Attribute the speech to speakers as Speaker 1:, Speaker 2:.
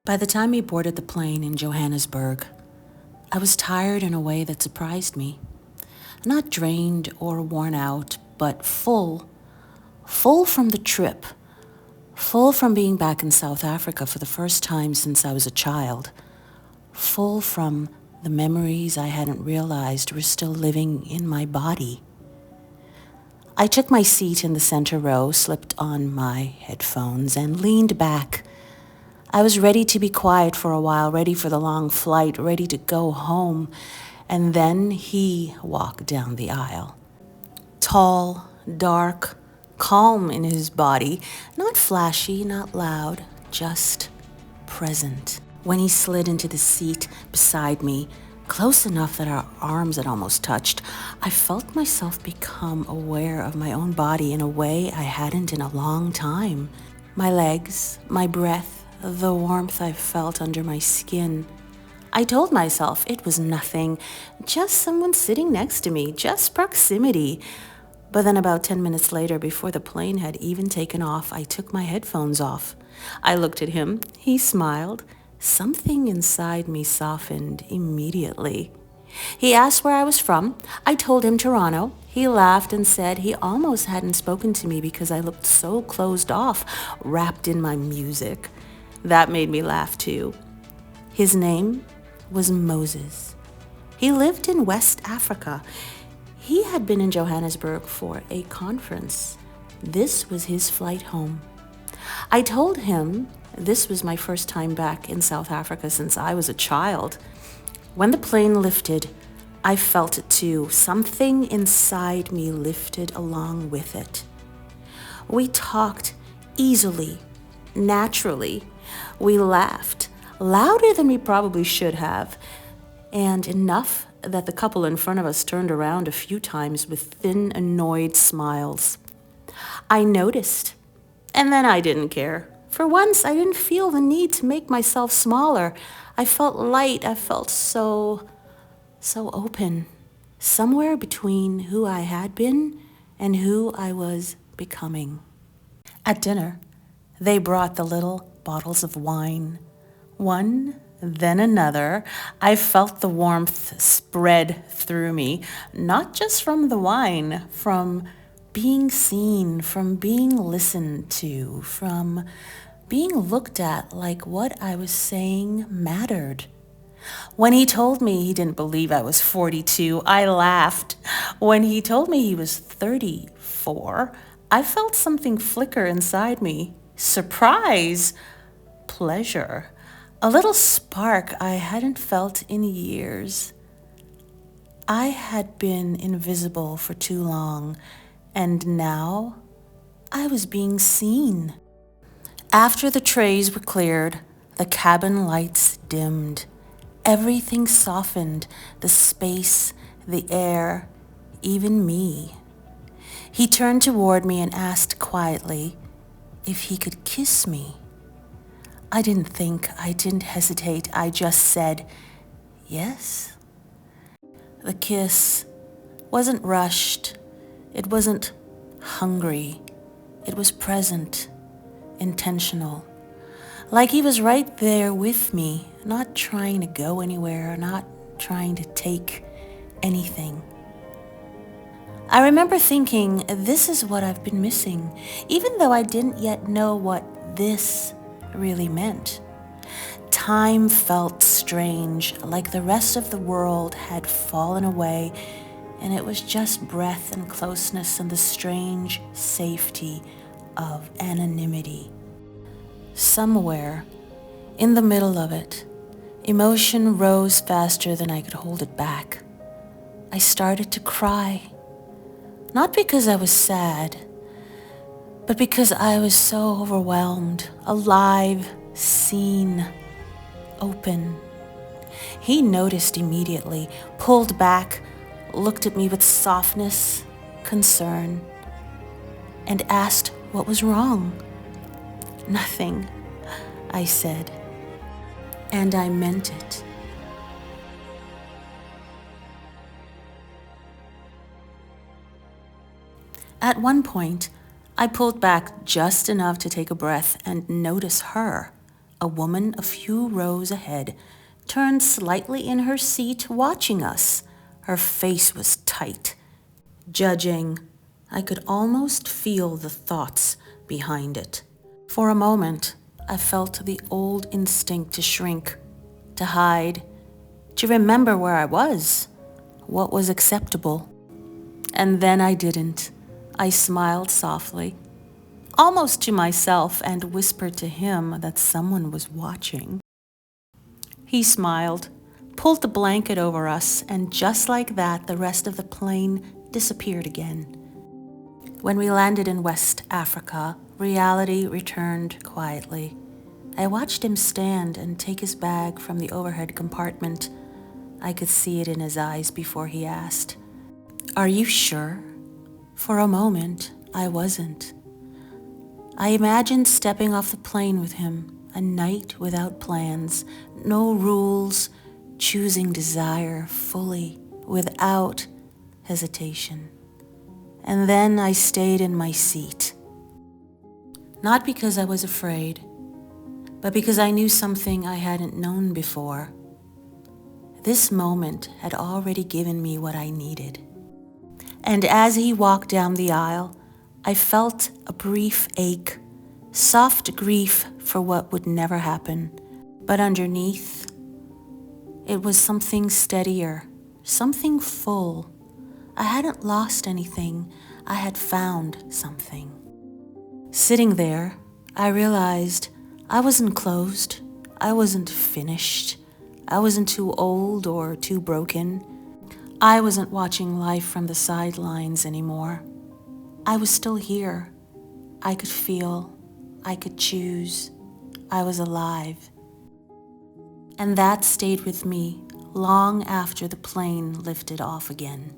Speaker 1: By the time we boarded the plane in Johannesburg, I was tired in a way that surprised me. Not drained or worn out, but full. Full from the trip. Full from being back in South Africa for the first time since I was a child. Full from the memories I hadn't realized were still living in my body. I took my seat in the center row, slipped on my headphones, and leaned back. I was ready to be quiet for a while, ready for the long flight, ready to go home. And then he walked down the aisle. Tall, dark, calm in his body, not flashy, not loud, just present. When he slid into the seat beside me, close enough that our arms had almost touched, I felt myself become aware of my own body in a way I hadn't in a long time. My legs, my breath, the warmth I felt under my skin. I told myself it was nothing, just someone sitting next to me, just proximity. But then about 10 minutes later, before the plane had even taken off, I took my headphones off. I looked at him. He smiled. Something inside me softened immediately. He asked where I was from. I told him Toronto. He laughed and said he almost hadn't spoken to me because I looked so closed off, wrapped in my music. That made me laugh too. His name was Moses. He lived in West Africa. He had been in Johannesburg for a conference. This was his flight home. I told him this was my first time back in South Africa since I was a child. When the plane lifted, I felt it too. Something inside me lifted along with it. We talked easily, naturally. We laughed, louder than we probably should have, and enough that the couple in front of us turned around a few times with thin, annoyed smiles. I noticed, and then I didn't care. For once, I didn't feel the need to make myself smaller. I felt light. I felt so open, somewhere between who I had been and who I was becoming. At dinner, they brought the little bottles of wine. One, then another. I felt the warmth spread through me, not just from the wine, from being seen, from being listened to, from being looked at like what I was saying mattered. When he told me he didn't believe I was 42, I laughed. When he told me he was 34, I felt something flicker inside me. Surprise, pleasure, a little spark I hadn't felt in years. I had been invisible for too long, and now I was being seen. After the trays were cleared, the cabin lights dimmed. Everything softened, the space, the air, even me. He turned toward me and asked quietly if he could kiss me. I didn't think, I didn't hesitate, I just said, yes. The kiss wasn't rushed, it wasn't hungry, it was present, intentional. Like he was right there with me, not trying to go anywhere, not trying to take anything. I remember thinking, this is what I've been missing, even though I didn't yet know what this really meant. Time felt strange, like the rest of the world had fallen away, and it was just breath and closeness and the strange safety of anonymity. Somewhere in the middle of it, emotion rose faster than I could hold it back. I started to cry. Not because I was sad, but because I was so overwhelmed, alive, seen, open. He noticed immediately, pulled back, looked at me with softness, concern, and asked what was wrong. Nothing, I said, and I meant it. At one point, I pulled back just enough to take a breath and notice her, a woman a few rows ahead, turned slightly in her seat, watching us. Her face was tight, judging. I could almost feel the thoughts behind it. For a moment, I felt the old instinct to shrink, to hide, to remember where I was, what was acceptable. And then I didn't. I smiled softly, almost to myself, and whispered to him that someone was watching. He smiled, pulled the blanket over us, and just like that, the rest of the plane disappeared again. When we landed in West Africa, reality returned quietly. I watched him stand and take his bag from the overhead compartment. I could see it in his eyes before he asked, "Are you sure?" For a moment, I wasn't. I imagined stepping off the plane with him, a night without plans, no rules, choosing desire fully, without hesitation. And then I stayed in my seat. Not because I was afraid, but because I knew something I hadn't known before. This moment had already given me what I needed. And as he walked down the aisle, I felt a brief ache, soft grief for what would never happen. But underneath, it was something steadier, something full. I hadn't lost anything, I had found something. Sitting there, I realized I wasn't closed, I wasn't finished, I wasn't too old or too broken. I wasn't watching life from the sidelines anymore. I was still here. I could feel, I could choose. I was alive. And that stayed with me long after the plane lifted off again.